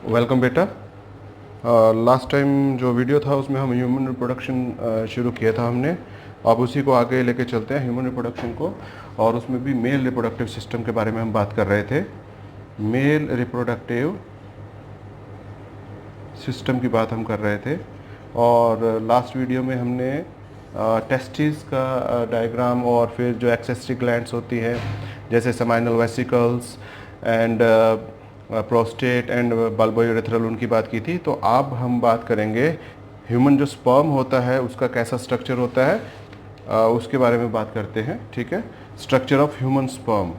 Welcome बेटा। Last time जो video था उसमें हम ह्यूमन रिप्रोडक्शन शुरू किया था हमने। अब उसी को आगे लेके चलते हैं ह्यूमन रिप्रोडक्शन को, और उसमें भी मेल रिप्रोडक्टिव सिस्टम के बारे में हम बात कर रहे थे। मेल रिप्रोडक्टिव सिस्टम की बात हम कर रहे थे, और लास्ट वीडियो में हमने टेस्टिस का डायग्राम और फिर जो एक्सेसरी ग्लैंड्स होती हैं जैसे seminal vesicles and prostate and bulbourethral, उनकी बात की थी। तो अब हम बात करेंगे ह्यूमन जो स्पर्म होता है उसका कैसा स्ट्रक्चर होता है, उसके बारे में बात करते हैं। ठीक है, स्ट्रक्चर ऑफ ह्यूमन स्पर्म।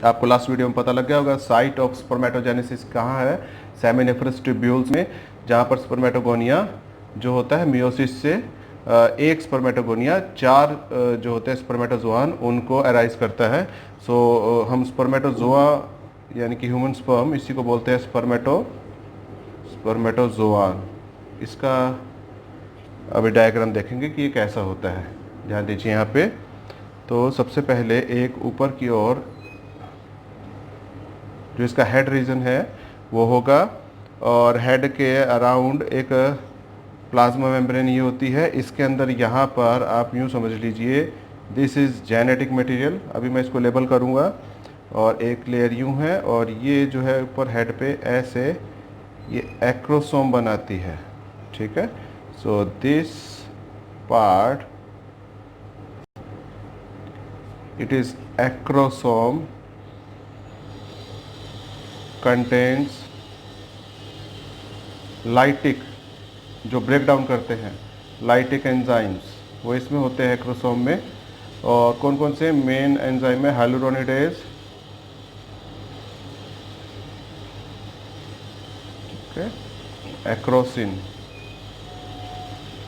आपको लास्ट वीडियो में पता लग गया होगा साइट ऑफ स्पर्मेटोजेनेसिस कहाँ है, सेमिनिफरस ट्यूब्यूल्स में, जहाँ पर स्पर्मेटोगोनिया जो होता है मियोसिस से एक स्पर्मेटोगोनिया चार जो होते हैं स्पर्मेटोजोआन उनको अराइज करता है। सो हम स्पर्मेटोजोआ यानी कि ह्यूमन स्पर्म इसी को बोलते हैं स्पर्मेटोजोआन। इसका अभी डायग्राम देखेंगे कि ये कैसा होता है। ध्यान दीजिए यहाँ पे। तो सबसे पहले एक ऊपर की ओर जो इसका हेड रीजन है वो होगा, और हेड के अराउंड एक प्लाज्मा मेम्ब्रेन ये होती है। इसके अंदर यहाँ पर आप यूँ समझ लीजिए दिस इज़ जेनेटिक मटेरियल। अभी मैं इसको लेबल करूँगा, और एक लेयर यूँ है, और ये जो है ऊपर हेड पे ऐसे ये एक्रोसोम बनाती है। ठीक है, so this part it is acrosome contains lytic, जो ब्रेक डाउन करते हैं लाइटिक एंजाइम्स, वो इसमें होते हैं एक्रोसोम में। और कौन कौन से मेन एंजाइम है, हाइलुरोनिडेज, ठीक है, एक्रोसिन,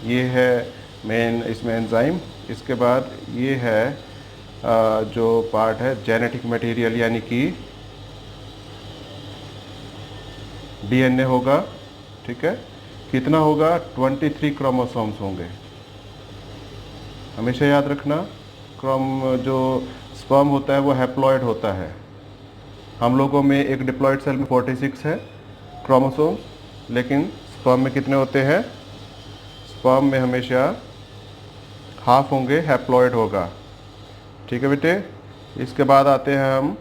ये है मेन इसमें एंजाइम। इसके बाद ये है जो पार्ट है जेनेटिक मटेरियल, यानी कि डीएनए होगा। ठीक है, कितना होगा, 23 क्रोमोसोम्स होंगे। हमेशा याद रखना, जो स्पर्म होता है वो हैप्लॉइड होता है। हम लोगों में एक डिप्लॉइड सेल में 46 है क्रोमोसोम्स, लेकिन स्पर्म में कितने होते हैं, स्पर्म में हमेशा हाफ होंगे, हैप्लॉइड होगा। ठीक है बेटे। इसके बाद आते हैं हम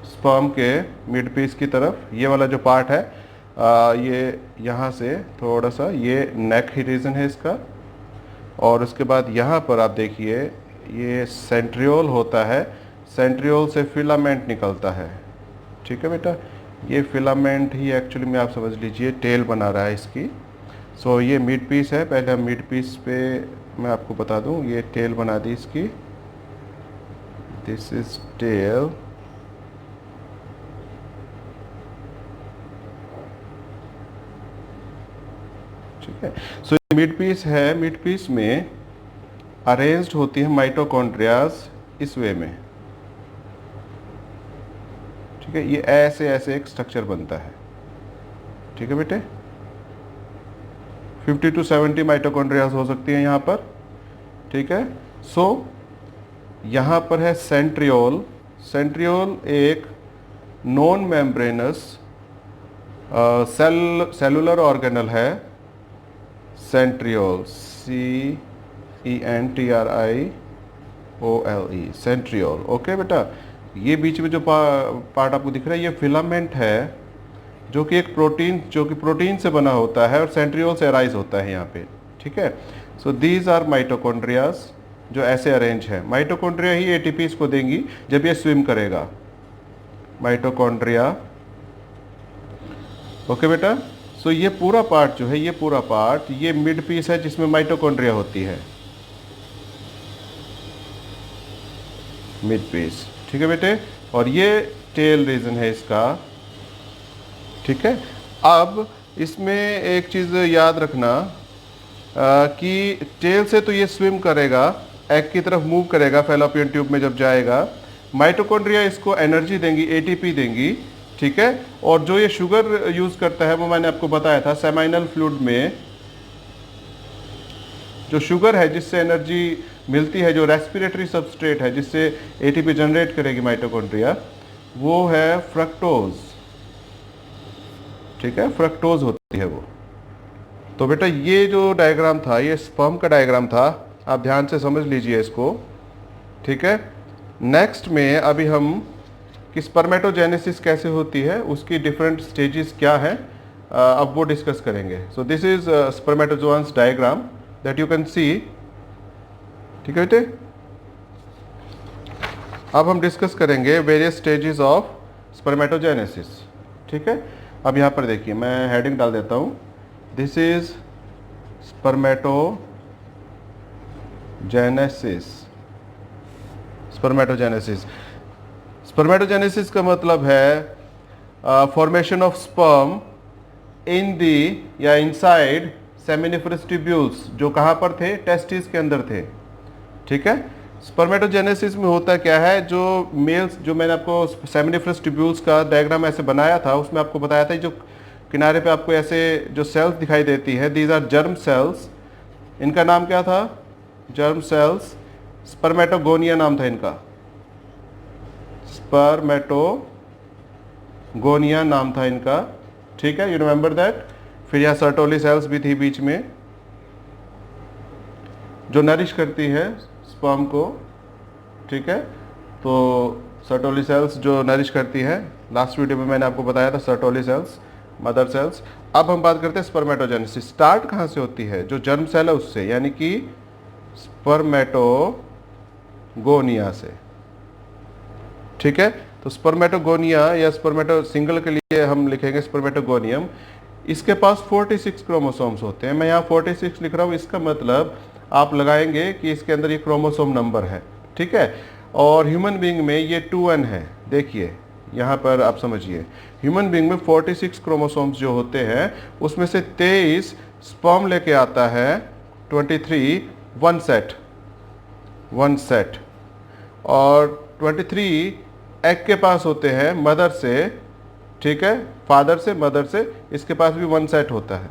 स्पर्म के मिड पीस की तरफ। ये वाला जो पार्ट है ये यहाँ से थोड़ा सा ये नेक ही रीजन है इसका, और उसके बाद यहाँ पर आप देखिए ये सेंट्रियोल होता है। सेंट्रियोल से फिलामेंट निकलता है। ठीक है बेटा, ये फिलामेंट ही एक्चुअली में आप समझ लीजिए टेल बना रहा है इसकी। सो ये मिड पीस है। पहले हम मिड पीस पे मैं आपको बता दूँ, ये टेल बना दी इसकी, दिस इज टेल। ठीक है, सो मिड पीस है। मिड पीस में अरेंज्ड होती है माइटोकॉन्ड्रियाज इस वे में। ठीक है, ये ऐसे ऐसे एक स्ट्रक्चर बनता है। ठीक है बेटे, 50 to 70 माइटोकॉन्ड्रियाज हो सकती हैं यहाँ पर। ठीक है, सो यहाँ पर है सेंट्रियोल। सेंट्रियोल एक नॉन मेम्ब्रेनस सेलुलर ऑर्गेनल है। Centriole, CENTRIOLE, centriole. ओके बेटा, ये बीच में जो पार्ट आपको दिख रहा है ये फिलामेंट है, जो कि एक प्रोटीन, जो कि प्रोटीन से बना होता है और सेंट्रियोल से अराइज होता है यहाँ पे। ठीक है, सो दीज आर माइटोकॉन्ड्रियाज जो ऐसे अरेंज है। माइटोकॉन्ड्रिया ही एटीपी इसको देंगी जब ये स्विम करेगा, माइटोकॉन्ड्रिया। ओके बेटा, सो ये पूरा पार्ट जो है, ये पूरा पार्ट ये मिड पीस है जिसमें माइटोकॉन्ड्रिया होती है, मिड पीस। ठीक है बेटे, और ये टेल रीजन है इसका। ठीक है, अब इसमें एक चीज़ याद रखना कि टेल से तो ये स्विम करेगा, एग की तरफ मूव करेगा, फैलोपियन ट्यूब में जब जाएगा। माइटोकॉन्ड्रिया इसको एनर्जी देंगी, एटीपी देंगी। ठीक है, और जो ये शुगर यूज़ करता है वो मैंने आपको बताया था, सेमाइनल फ्लूइड में जो शुगर है जिससे एनर्जी मिलती है, जो रेस्पिरेटरी सबस्ट्रेट है जिससे एटीपी जनरेट करेगी माइटोकॉन्ड्रिया, वो है फ्रक्टोज। ठीक है, फ्रक्टोज होती है वो। तो बेटा ये जो डायग्राम था ये स्पर्म का डायग्राम था, आप ध्यान से समझ लीजिए इसको। ठीक है, नेक्स्ट में अभी हम कि स्पर्मेटोजेनेसिस कैसे होती है, उसकी डिफरेंट स्टेजेस क्या है, अब वो डिस्कस करेंगे। So this is spermatozoons diagram that you can see. ठीक है बेटे, अब हम डिस्कस करेंगे वेरियस स्टेजेस ऑफ स्पर्मेटोजेनेसिस। ठीक है, अब यहाँ पर देखिए मैं हेडिंग डाल देता हूँ, this is spermatogenesis. Spermatogenesis, spermatogenesis का मतलब है फॉर्मेशन ऑफ स्पर्म इन दी या इनसाइड सेमिनिफरस ट्यूब्यूल्स, जो कहाँ पर थे, टेस्टिस के अंदर थे। ठीक है, स्पर्मेटोजेनेसिस में होता क्या है, जो मेल्स, जो मैंने आपको सेमिनिफरस ट्यूब्यूल्स का डायग्राम ऐसे बनाया था, उसमें आपको बताया था जो किनारे पे आपको ऐसे जो सेल्स दिखाई देती है, दीज आर जर्म सेल्स। इनका नाम क्या था, जर्म सेल्स, स्पर्मेटोगोनिया नाम था इनका, स्पर्मेटोगोनिया नाम था इनका। ठीक है, यू रिमेंबर दैट। फिर यहाँ सर्टोली सेल्स भी थी बीच में जो नरिश करती है स्पर्म को। ठीक है, तो सर्टोली सेल्स जो नरिश करती है, लास्ट वीडियो में मैंने आपको बताया था सर्टोली सेल्स, मदर सेल्स। अब हम बात करते हैं स्पर्मेटोजेनेसिस। स्टार्ट कहाँ से होती है, जो जर्म सेल है उससे, यानी कि स्पर्मेटोगोनिया से। ठीक है, तो स्पर्मेटोगोनिया या स्पर्मेटो सिंगल के लिए हम लिखेंगे स्पर्मेटोगोनियम। इसके पास 46 क्रोमोसोम्स होते हैं। मैं यहाँ 46 लिख रहा हूँ, इसका मतलब आप लगाएंगे कि इसके अंदर ये क्रोमोसोम नंबर है। ठीक है, और ह्यूमन बीइंग में ये 2n है। देखिए यहाँ पर आप समझिए, ह्यूमन बीइंग में 46 क्रोमोसोम्स जो होते हैं उसमें से 23 स्पर्म लेके आता है, 23 वन सेट, और 23 एग के पास होते हैं मदर से। ठीक है, फादर से, मदर से, इसके पास भी वन सेट होता है।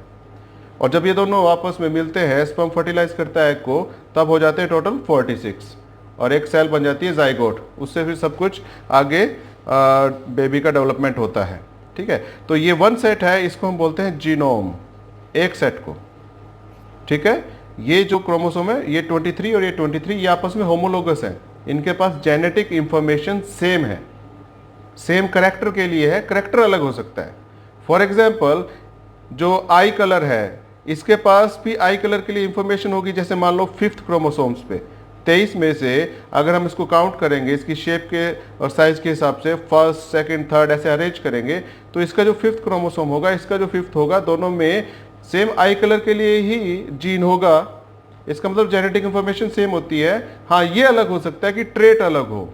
और जब ये दोनों आपस में मिलते हैं, स्पर्म फर्टिलाइज करता है एग को, तब हो जाते हैं टोटल 46, और एक सेल बन जाती है जाइगोट। उससे फिर सब कुछ आगे बेबी का डेवलपमेंट होता है। ठीक है, तो ये वन सेट है, इसको हम बोलते हैं जीनोम, एक सेट को। ठीक है, ये जो क्रोमोसोम है, ये 23 और ये 23, ये आपस में होमोलोगस हैं। इनके पास जेनेटिक इंफॉर्मेशन सेम है, सेम करेक्टर के लिए है, करेक्टर अलग हो सकता है। फॉर एग्जाम्पल, जो आई कलर है, इसके पास भी आई कलर के लिए इंफॉर्मेशन होगी। जैसे मान लो 5th क्रोमोसोम्स पे 23 में से अगर हम इसको काउंट करेंगे, इसकी शेप के और साइज के हिसाब से, फर्स्ट, सेकंड, थर्ड ऐसे अरेंज करेंगे, तो इसका जो 5th क्रोमोसोम होगा, इसका जो 5th होगा, दोनों में सेम आई कलर के लिए ही जीन होगा। इसका मतलब जेनेटिक इंफॉर्मेशन सेम होती है। हाँ, ये अलग हो सकता है कि ट्रेट अलग हो।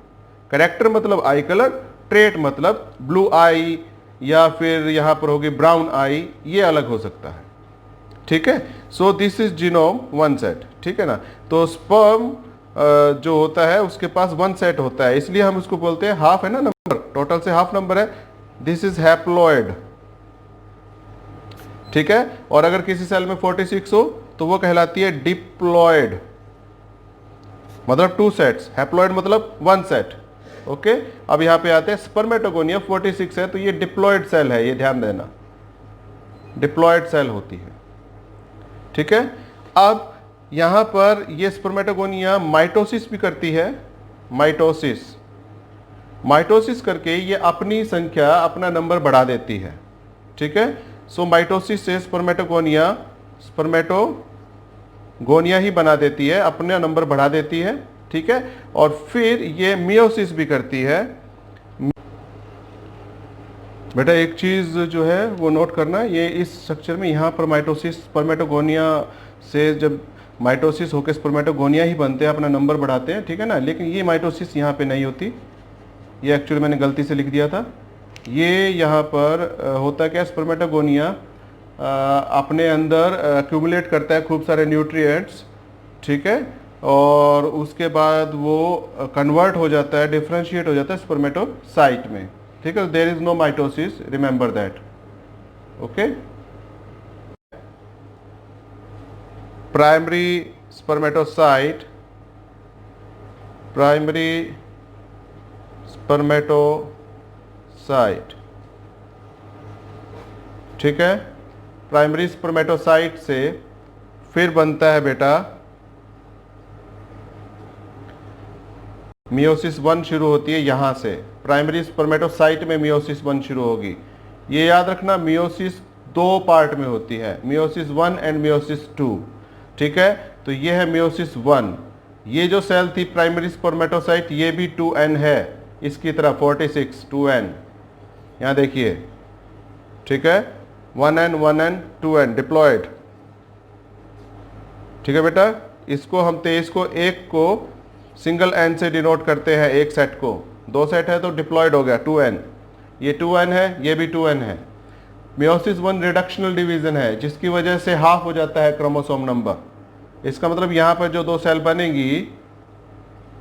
करेक्टर मतलब आई कलर, ट्रेट मतलब ब्लू आई या फिर यहाँ पर होगी ब्राउन आई, ये अलग हो सकता है। ठीक है, सो this is genome one set. ठीक है ना, तो स्पर्म जो होता है उसके पास वन सेट होता है, इसलिए हम उसको बोलते हैं हाफ, है ना नंबर, टोटल से हाफ नंबर है, दिस इज हैप्लॉइड। ठीक है, और अगर किसी सेल में 46 हो तो वो कहलाती है डिप्लॉयड, मतलब 2 सेट्स। हैप्लॉइड मतलब 1 सेट। ओके, अब यहां पे आते हैं, स्पर्मेटोगोनिया 46 है, तो ये डिप्लॉयड सेल है, ये ध्यान देना, डिप्लॉयड सेल होती है। ठीक है, अब यहां पर ये स्पर्मेटोगोनिया माइटोसिस भी करती है, माइटोसिस करके ये अपनी संख्या, अपना नंबर बढ़ा देती है। ठीक है, सो माइटोसिस से स्पर्मेटोगोनिया ही बना देती है, अपना नंबर बढ़ा देती है। ठीक है, और फिर ये मियोसिस भी करती है। बेटा एक चीज जो है वो नोट करना, ये इस स्ट्रक्चर में यहाँ पर माइटोसिस, स्पर्मेटोगोनिया से जब माइटोसिस होकर स्पर्मेटोगोनिया ही बनते हैं, अपना नंबर बढ़ाते हैं। ठीक है ना, लेकिन ये माइटोसिस यहाँ पे नहीं होती, ये एक्चुअली मैंने गलती से लिख दिया था। ये यहाँ पर होता क्या, स्पर्मेटोगोनिया अपने अंदर एक्यूमुलेट करता है खूब सारे न्यूट्रिएंट्स। ठीक है, और उसके बाद वो कन्वर्ट हो जाता है, डिफ्रेंशिएट हो जाता है स्पर्मेटोसाइट में। ठीक है, there is no mitosis, remember that. Okay, primary spermatocyte primary spermatocyte, ठीक है। प्राइमरी स्पर्मेटोसाइट से फिर बनता है बेटा मियोसिस 1 शुरू होती है यहां से। प्राइमरी स्पर्मेटोसाइट में मियोसिस 1 शुरू होगी। ये याद रखना मियोसिस 2 पार्ट में होती है, मियोसिस 1 एंड मियोसिस 2, ठीक है। तो ये है मियोसिस 1। ये जो सेल थी प्राइमरी स्पर्मेटोसाइट ये भी 2n है इसकी तरह 46 2n, यहां देखिए, ठीक है। 1n 1n 2n डिप्लॉयड, ठीक है बेटा। इसको हम 23 को 1 को सिंगल n से डिनोट करते हैं, एक सेट को, 2 सेट है तो डिप्लॉयड हो गया 2n। ये 2n है, ये भी 2n है। मियोसिस 1 रिडक्शनल डिवीजन है जिसकी वजह से हाफ हो जाता है क्रोमोसोम नंबर। इसका मतलब यहाँ पर जो 2 सेल बनेंगी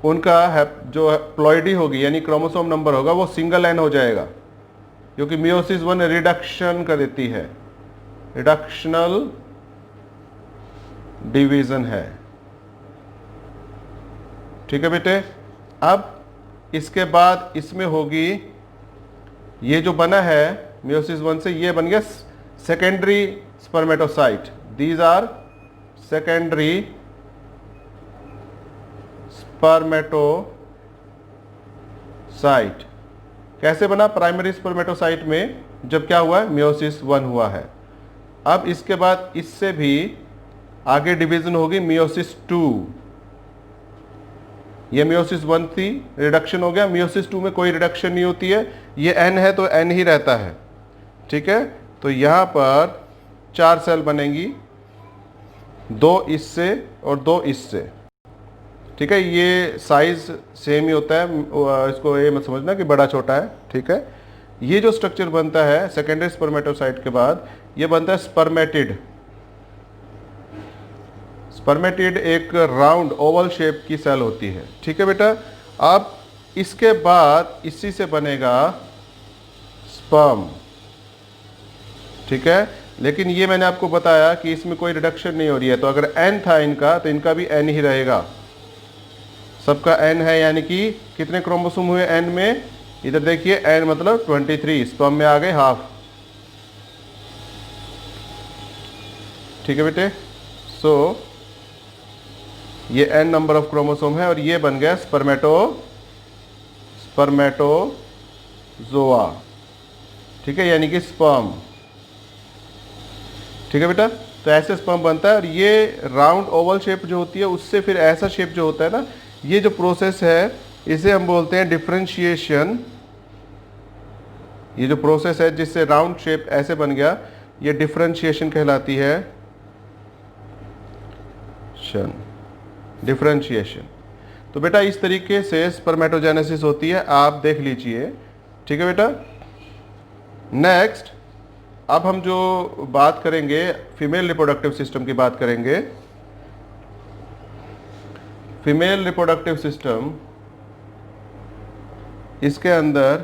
उनका जो प्लॉइडी होगी यानी क्रोमोसोम नंबर होगा वो सिंगल n हो जाएगा, क्योंकि मियोसिस 1 रिडक्शन कर देती है, रिडक्शनल डिवीजन है, ठीक है बेटे। अब इसके बाद इसमें होगी, ये जो बना है मियोसिस 1 से ये बन गया secondary spermatocyte. These are secondary spermatocyte. कैसे बना? प्राइमरी स्पर्मेटोसाइट में जब क्या हुआ है मियोसिस 1 हुआ है। अब इसके बाद इससे भी आगे डिवीजन होगी मियोसिस 2। ये मियोसिस 1 थी, रिडक्शन हो गया। मियोसिस 2 में कोई रिडक्शन नहीं होती है, ये n है तो n ही रहता है, ठीक है। तो यहां पर 4 सेल बनेंगी, 2 इससे और 2 इससे, ठीक है। ये साइज सेम ही होता है, इसको ये मत समझना कि बड़ा छोटा है, ठीक है। ये जो स्ट्रक्चर बनता है सेकेंडरी स्पर्मेटोसाइट के बाद ये बनता है स्पर्मेटिड। स्पर्मेटिड एक राउंड ओवल शेप की सेल होती है, ठीक है बेटा। अब इसके बाद इसी से बनेगा स्पर्म, ठीक है। लेकिन ये मैंने आपको बताया कि इसमें कोई रिडक्शन नहीं हो रही है, तो अगर n था इनका तो इनका भी n ही रहेगा। सबका n है, यानी कि कितने क्रोमोसोम हुए n में? इधर देखिए n मतलब 23, स्पर्म में आ गए हाफ, ठीक है बेटे। सो ये n नंबर ऑफ क्रोमोसोम है और ये बन गया स्पर्मेटोजोआ, ठीक है, यानी कि स्पर्म, ठीक है बेटा। तो ऐसे स्पर्म बनता है और ये राउंड ओवल शेप जो होती है उससे फिर ऐसा शेप जो होता है ना, ये जो प्रोसेस है इसे हम बोलते हैं डिफरेंशिएशन। ये जो प्रोसेस है जिससे राउंड शेप ऐसे बन गया ये डिफरेंशिएशन कहलाती है, डिफरेंशिएशन। तो बेटा इस तरीके से स्पर्मेटोजेनेसिस होती है, आप देख लीजिए, ठीक है बेटा। नेक्स्ट अब हम जो बात करेंगे फीमेल रिप्रोडक्टिव सिस्टम की बात करेंगे। फीमेल रिप्रोडक्टिव सिस्टम, इसके अंदर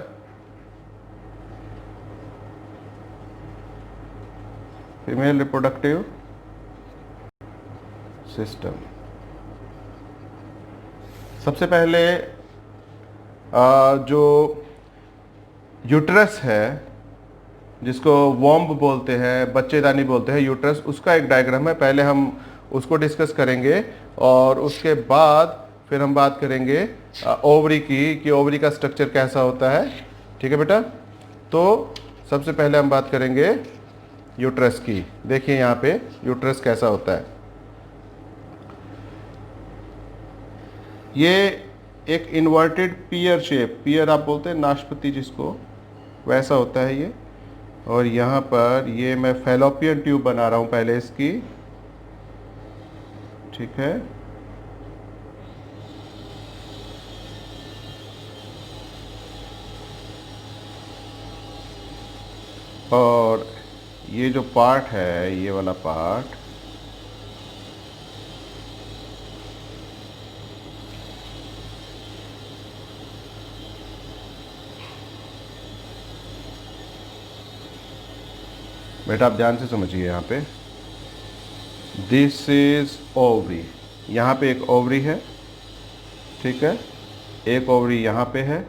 फीमेल रिप्रोडक्टिव सिस्टम सबसे पहले जो यूट्रस है जिसको वॉम्ब बोलते हैं, बच्चेदानी बोलते हैं, यूट्रस, उसका एक डायग्राम है। पहले हम उसको डिस्कस करेंगे और उसके बाद फिर हम बात करेंगे ओवरी की, कि ओवरी का स्ट्रक्चर कैसा होता है, ठीक है बेटा। तो सबसे पहले हम बात करेंगे यूट्रस की। देखिए यहाँ पे यूट्रस कैसा होता है। ये एक इन्वर्टेड पियर शेप, पियर आप बोलते हैं नाशपाती जिसको, वैसा होता है ये। और यहाँ पर ये मैं फैलोपियन ट्यूब बना रहा हूँ पहले इसकी, ठीक है। और ये जो पार्ट है, ये वाला पार्ट, बेटा आप ध्यान से समझिए। यहाँ पे दिस इज ओवरी, यहाँ पे एक ओवरी है, ठीक है। एक ओवरी यहाँ पे है,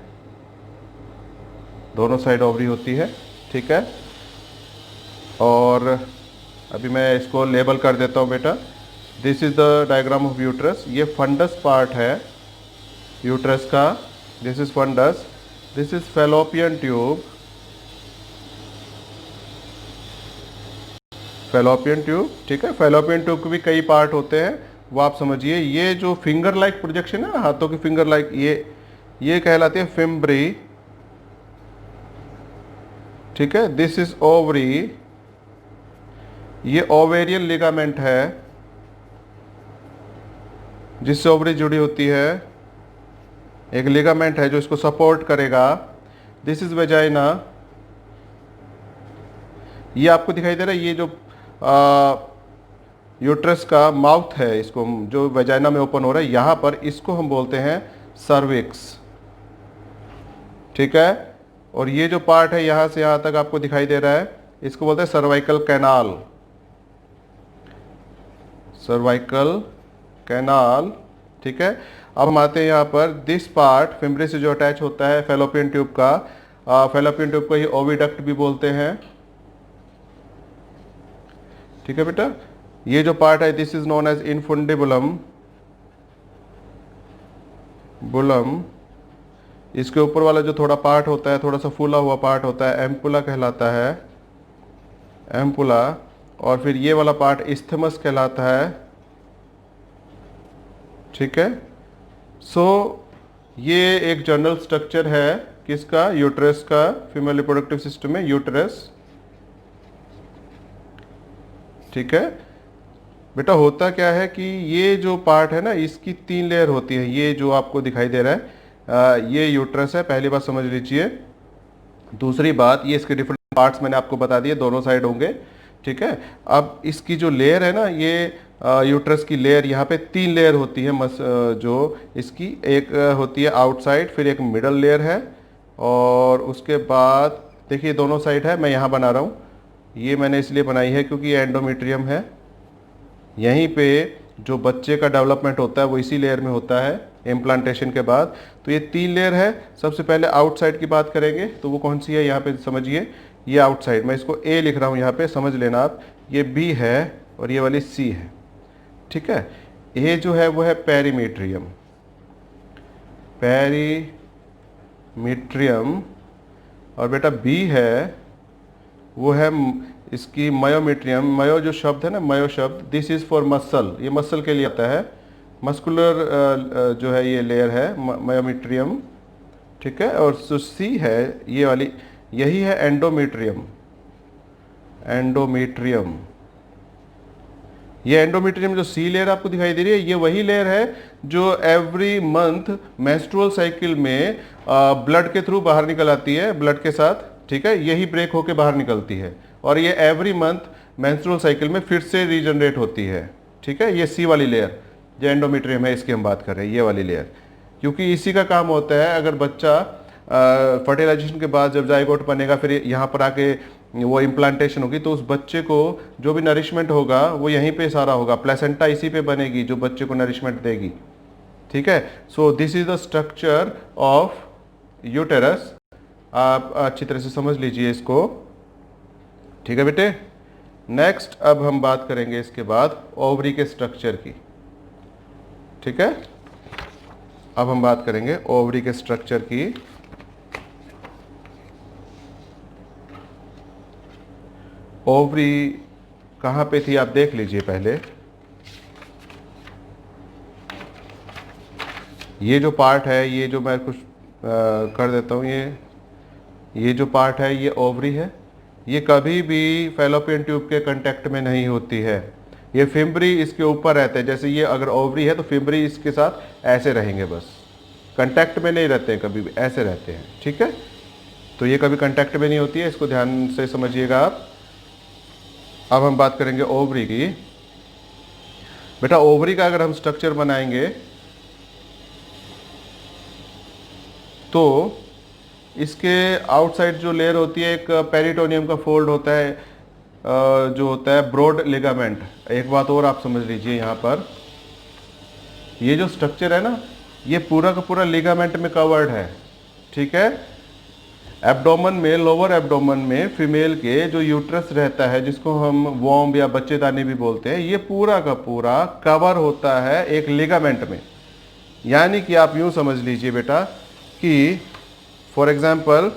दोनों साइड ओवरी होती है, ठीक है। और अभी मैं इसको लेबल कर देता हूँ बेटा। This is the diagram of uterus. ये फंडस पार्ट है यूट्रस का, this is fundus, this is Fallopian tube, Fallopian tube, ठीक है। फैलोपियन ट्यूब के भी कई पार्ट होते हैं, वो आप समझिए। ये जो फिंगर लाइक प्रोजेक्शन है ना, हाथों की फिंगर लाइक, ये कहलाती है फिम्ब्री, ठीक है। दिस इज ओवरी, ये ओवेरियन लिगामेंट है जिससे ओवरी जुड़ी होती है, एक लिगामेंट है जो इसको सपोर्ट करेगा। दिस इज वेजाइना, ये आपको दिखाई दे रहा है, ये जो यूट्रस का माउथ है, इसको जो वेजाइना में ओपन हो रहा है यहाँ पर, इसको हम बोलते हैं सर्विक्स, ठीक है। और ये जो पार्ट है यहाँ से यहाँ तक आपको दिखाई दे रहा है, इसको बोलते हैं सर्वाइकल कैनाल, सर्वाइकल कैनाल, ठीक है। अब हम आते हैं यहाँ पर, दिस पार्ट फिम्ब्री से जो अटैच होता है फैलोपियन ट्यूब का, फैलोपियन ट्यूब को ही ओविडक्ट भी बोलते हैं, ठीक है बेटा। ये जो पार्ट है दिस इज नोन एज इनफुंडिबुलम, बुलम। इसके ऊपर वाला जो थोड़ा पार्ट होता है, थोड़ा सा फूला हुआ पार्ट होता है, एम्पुला कहलाता है, एम्पुला। और फिर ये वाला पार्ट इस्थमस कहलाता है, ठीक है। सो ये एक जनरल स्ट्रक्चर है किसका, यूट्रस का, फीमेल रिप्रोडक्टिव सिस्टम में यूट्रस, ठीक है बेटा। होता क्या है कि ये जो पार्ट है ना, इसकी 3 लेयर होती है। ये जो आपको दिखाई दे रहा है ये यूट्रस है, पहली बात समझ लीजिए। दूसरी बात, ये इसके डिफरेंट पार्ट्स मैंने आपको बता दिए, दोनों साइड होंगे, ठीक है। अब इसकी जो लेयर है ना, ये यूट्रस की लेयर, यहाँ पे 3 लेयर होती है जो इसकी, एक होती है आउटसाइड, फिर एक मिडल लेयर है, और उसके बाद देखिए दोनों साइड है। मैं यहाँ बना रहा हूँ, ये मैंने इसलिए बनाई है क्योंकि ये एंडोमेट्रियम है। यहीं पे जो बच्चे का डेवलपमेंट होता है वो इसी लेयर में होता है इम्प्लांटेशन के बाद। तो ये 3 लेयर है। सबसे पहले आउटसाइड की बात करेंगे, तो वो कौन सी है, यहाँ पे समझिए, ये आउटसाइड, मैं इसको ए लिख रहा हूँ यहाँ पे, समझ लेना आप। ये बी है और ये वाली सी है, ठीक है। ए जो है वो है पेरीमीट्रियम, पेरीमीट्रियम। और बेटा बी है वो है इसकी मायोमेट्रियम। मायो जो शब्द है ना, मायो शब्द, दिस इज फॉर मसल, ये मसल के लिए आता है, मस्कुलर जो है ये लेयर है मायोमेट्रियम, ठीक है। और जो सी है ये वाली, यही है एंडोमेट्रियम, एंडोमेट्रियम। ये एंडोमेट्रियम जो सी लेयर आपको दिखाई दे रही है, ये वही लेयर है जो एवरी मंथ मेंस्ट्रुअल साइकिल में ब्लड के थ्रू बाहर निकल आती है, ब्लड के साथ, ठीक है। यही ब्रेक होके बाहर निकलती है, और ये एवरी मंथ मेंस्ट्रुअल साइकिल में फिर से रीजनरेट होती है, ठीक है। ये सी वाली लेयर जो एंडोमेट्रियम है, इसकी हम बात कर रहे हैं, ये वाली लेयर, क्योंकि इसी का काम होता है, अगर बच्चा फर्टिलाइजेशन के बाद जब जाइगोट बनेगा, फिर यहाँ पर आके वो इम्प्लांटेशन होगी, तो उस बच्चे को जो भी नरिशमेंट होगा वो यहीं पे सारा होगा, प्लेसेंटा इसी पे बनेगी जो बच्चे को नरिशमेंट देगी, ठीक है। सो this is the structure of uterus. आप अच्छी तरह से समझ लीजिए इसको, ठीक है बेटे। नेक्स्ट अब हम बात करेंगे इसके बाद ओवरी के स्ट्रक्चर की, ठीक है। अब हम बात करेंगे ओवरी के स्ट्रक्चर की। ओवरी कहाँ पे थी आप देख लीजिए पहले। ये जो पार्ट है, ये जो मैं कुछ कर देता हूँ, ये जो पार्ट है ये ओवरी है। ये कभी भी फैलोपियन ट्यूब के कांटेक्ट में नहीं होती है, ये फिम्ब्री इसके ऊपर रहते हैं। जैसे ये अगर ओवरी है तो फिम्ब्री इसके साथ ऐसे रहेंगे, बस कांटेक्ट में नहीं रहते हैं, कभी भी ऐसे रहते हैं, ठीक है। तो ये कभी कांटेक्ट में नहीं होती है, इसको ध्यान से समझिएगा आप। अब हम बात करेंगे ओवरी की। बेटा ओवरी का अगर हम स्ट्रक्चर बनाएंगे तो इसके आउटसाइड जो लेयर होती है, एक पेरिटोनियम का फोल्ड होता है, जो होता है ब्रॉड लिगामेंट। एक बात और आप समझ लीजिए, यहाँ पर ये जो स्ट्रक्चर है ना, ये पूरा का पूरा लिगामेंट में कवर्ड है, ठीक है। एब्डोमेन में, लोअर एब्डोमेन में फीमेल के जो यूट्रस रहता है, जिसको हम वॉम्ब या बच्चेदानी भी बोलते हैं, ये पूरा का पूरा कवर होता है एक लिगामेंट में। यानी कि आप यूँ समझ लीजिए बेटा कि फॉर एग्जांपल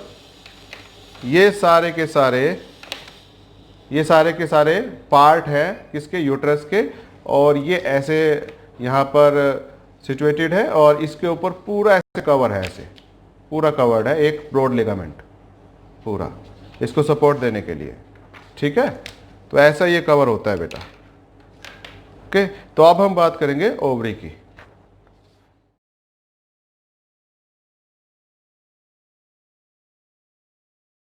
ये सारे के सारे पार्ट हैं किसके, यूट्रस के, और ये ऐसे यहाँ पर सिचुएटेड है और इसके ऊपर पूरा ऐसे कवर है, ऐसे पूरा कवर्ड है एक ब्रॉड लिगामेंट पूरा, इसको सपोर्ट देने के लिए, ठीक है। तो ऐसा ये कवर होता है बेटा। ओके, तो अब हम बात करेंगे ओवरी की।